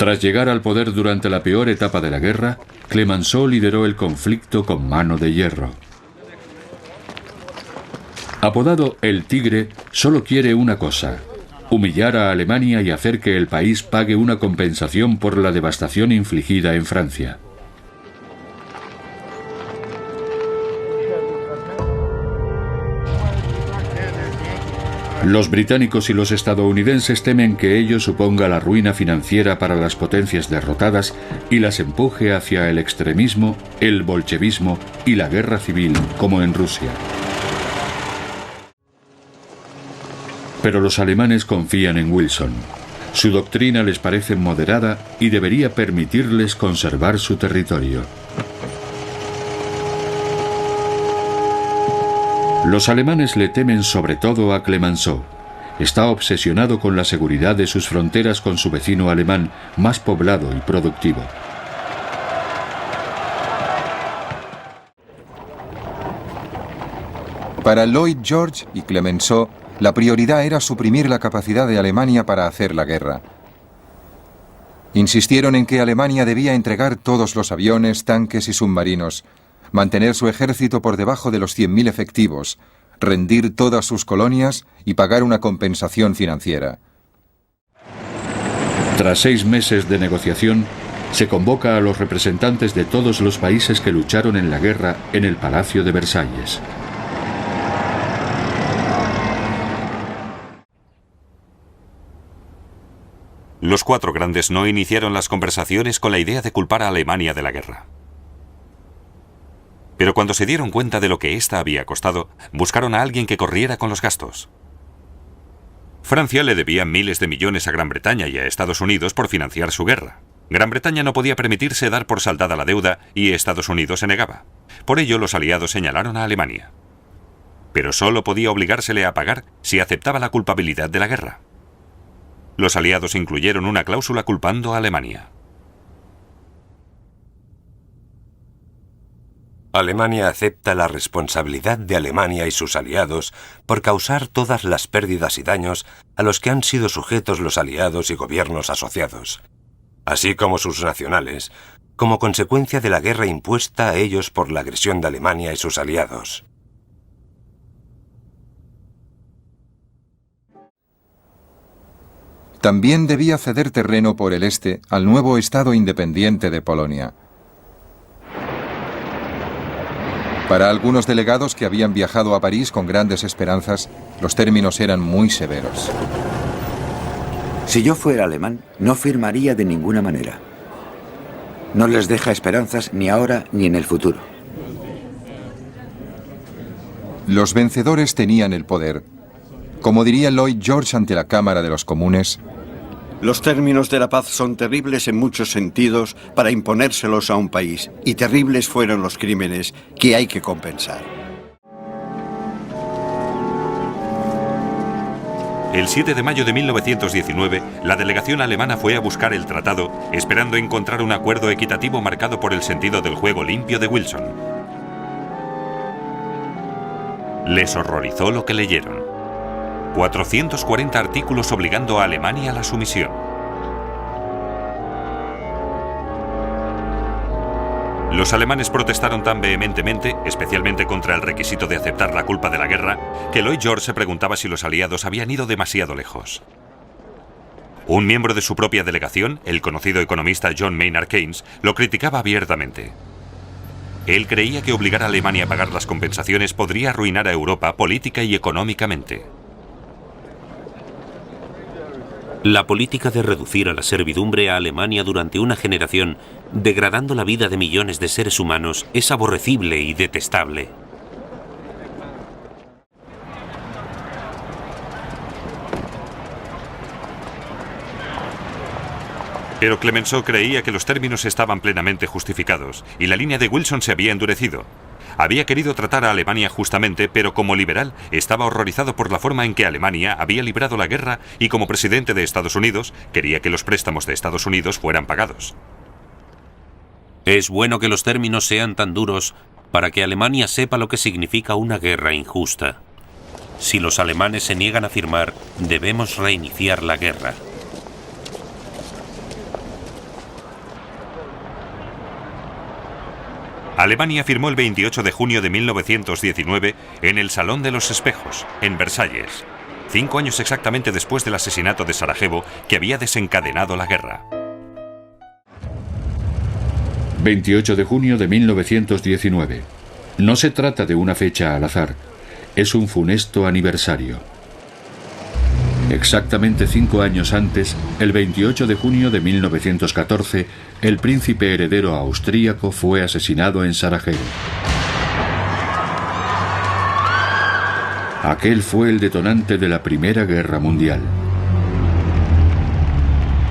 Tras llegar al poder durante la peor etapa de la guerra, Clemenceau lideró el conflicto con mano de hierro. Apodado El Tigre, solo quiere una cosa: humillar a Alemania y hacer que el país pague una compensación por la devastación infligida en Francia. Los británicos y los estadounidenses temen que ello suponga la ruina financiera para las potencias derrotadas y las empuje hacia el extremismo, el bolchevismo y la guerra civil, como en Rusia. Pero los alemanes confían en Wilson. Su doctrina les parece moderada y debería permitirles conservar su territorio. Los alemanes le temen sobre todo a Clemenceau. Está obsesionado con la seguridad de sus fronteras con su vecino alemán, más poblado y productivo. Para Lloyd George y Clemenceau, la prioridad era suprimir la capacidad de Alemania para hacer la guerra. Insistieron en que Alemania debía entregar todos los aviones, tanques y submarinos, mantener su ejército por debajo de los 100.000 efectivos, rendir todas sus colonias y pagar una compensación financiera. Tras 6 meses de negociación, se convoca a los representantes de todos los países que lucharon en la guerra en el Palacio de Versalles. Los 4 grandes no iniciaron las conversaciones con la idea de culpar a Alemania de la guerra. Pero cuando se dieron cuenta de lo que ésta había costado, buscaron a alguien que corriera con los gastos. Francia le debía miles de millones a Gran Bretaña y a Estados Unidos por financiar su guerra. Gran Bretaña no podía permitirse dar por saldada la deuda y Estados Unidos se negaba. Por ello, los aliados señalaron a Alemania. Pero solo podía obligársele a pagar si aceptaba la culpabilidad de la guerra. Los aliados incluyeron una cláusula culpando a Alemania. Alemania acepta la responsabilidad de Alemania y sus aliados por causar todas las pérdidas y daños a los que han sido sujetos los aliados y gobiernos asociados, así como sus nacionales, como consecuencia de la guerra impuesta a ellos por la agresión de Alemania y sus aliados. También debía ceder terreno por el este al nuevo Estado independiente de Polonia. Para algunos delegados que habían viajado a París con grandes esperanzas, los términos eran muy severos. Si yo fuera alemán, no firmaría de ninguna manera. No les deja esperanzas ni ahora ni en el futuro. Los vencedores tenían el poder. Como diría Lloyd George ante la Cámara de los Comunes: los términos de la paz son terribles en muchos sentidos para imponérselos a un país, y terribles fueron los crímenes que hay que compensar. El 7 de mayo de 1919, la delegación alemana fue a buscar el tratado, esperando encontrar un acuerdo equitativo marcado por el sentido del juego limpio de Wilson. Les horrorizó lo que leyeron. 440 artículos obligando a Alemania a la sumisión. Los alemanes protestaron tan vehementemente, especialmente contra el requisito de aceptar la culpa de la guerra, que Lloyd George se preguntaba si los aliados habían ido demasiado lejos. Un miembro de su propia delegación, el conocido economista John Maynard Keynes, lo criticaba abiertamente. Él creía que obligar a Alemania a pagar las compensaciones podría arruinar a Europa política y económicamente. La política de reducir a la servidumbre a Alemania durante una generación, degradando la vida de millones de seres humanos, es aborrecible y detestable. Pero Clemenceau creía que los términos estaban plenamente justificados y la línea de Wilson se había endurecido. Había querido tratar a Alemania justamente, pero como liberal estaba horrorizado por la forma en que Alemania había librado la guerra y como presidente de Estados Unidos quería que los préstamos de Estados Unidos fueran pagados. Es bueno que los términos sean tan duros para que Alemania sepa lo que significa una guerra injusta. Si los alemanes se niegan a firmar, debemos reiniciar la guerra. Alemania firmó el 28 de junio de 1919 en el Salón de los Espejos, en Versalles, 5 años exactamente después del asesinato de Sarajevo que había desencadenado la guerra. 28 de junio de 1919. No se trata de una fecha al azar, es un funesto aniversario. Exactamente 5 años antes, el 28 de junio de 1914, el príncipe heredero austríaco fue asesinado en Sarajevo. Aquel fue el detonante de la Primera Guerra Mundial.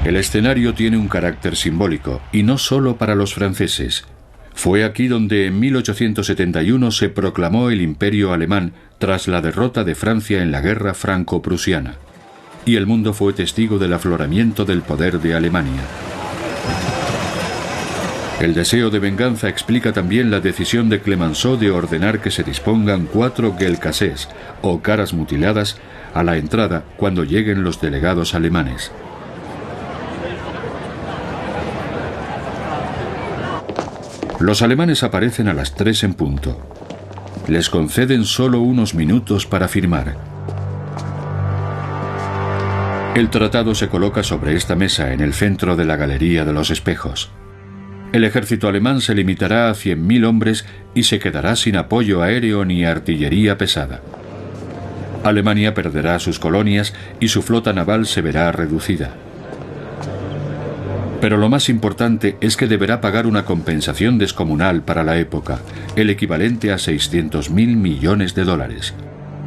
El escenario tiene un carácter simbólico, y no solo para los franceses. Fue aquí donde en 1871 se proclamó el Imperio Alemán tras la derrota de Francia en la Guerra Franco-Prusiana. Y el mundo fue testigo del afloramiento del poder de Alemania. El deseo de venganza explica también la decisión de Clemenceau de ordenar que se dispongan 4 guelcassés, o caras mutiladas, a la entrada cuando lleguen los delegados alemanes. Los alemanes aparecen a las 3 en punto. Les conceden solo unos minutos para firmar. El tratado se coloca sobre esta mesa en el centro de la Galería de los Espejos. El ejército alemán se limitará a 100.000 hombres y se quedará sin apoyo aéreo ni artillería pesada. Alemania perderá sus colonias y su flota naval se verá reducida. Pero lo más importante es que deberá pagar una compensación descomunal para la época, el equivalente a 600.000 millones de dólares.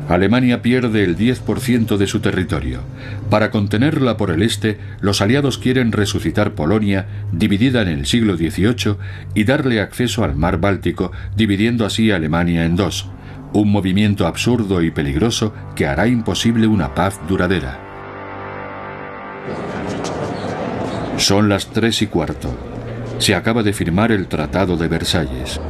Alemania pierde el 10% de su territorio. Para contenerla por el este, los aliados quieren resucitar Polonia, dividida en el siglo XVIII, y darle acceso al mar Báltico, dividiendo así a Alemania en 2. Un movimiento absurdo y peligroso que hará imposible una paz duradera. Son las 3:15. Se acaba de firmar el Tratado de Versalles.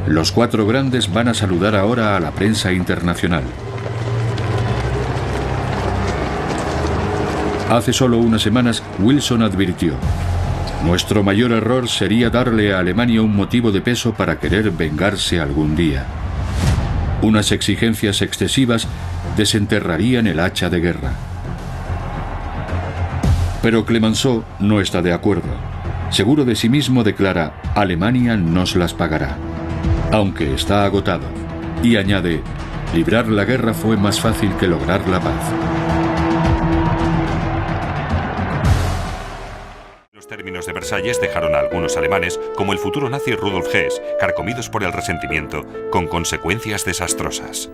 Los 4 grandes van a saludar ahora a la prensa internacional. Hace solo unas semanas, Wilson advirtió: nuestro mayor error sería darle a Alemania un motivo de peso para querer vengarse algún día. Unas exigencias excesivas desenterrarían el hacha de guerra. Pero Clemenceau no está de acuerdo. Seguro de sí mismo declara: Alemania nos las pagará. Aunque está agotado. Y añade: librar la guerra fue más fácil que lograr la paz. Los términos de Versalles dejaron a algunos alemanes, como el futuro nazi Rudolf Hess, carcomidos por el resentimiento, con consecuencias desastrosas.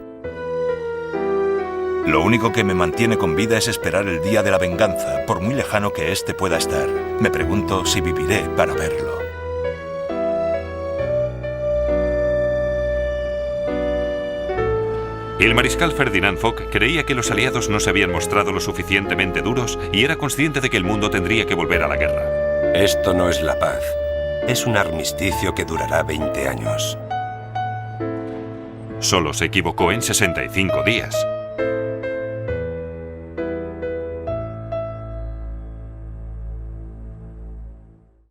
Lo único que me mantiene con vida es esperar el día de la venganza, por muy lejano que éste pueda estar. Me pregunto si viviré para verlo. El mariscal Ferdinand Foch creía que los aliados no se habían mostrado lo suficientemente duros y era consciente de que el mundo tendría que volver a la guerra. Esto no es la paz. Es un armisticio que durará 20 años. Solo se equivocó en 65 días.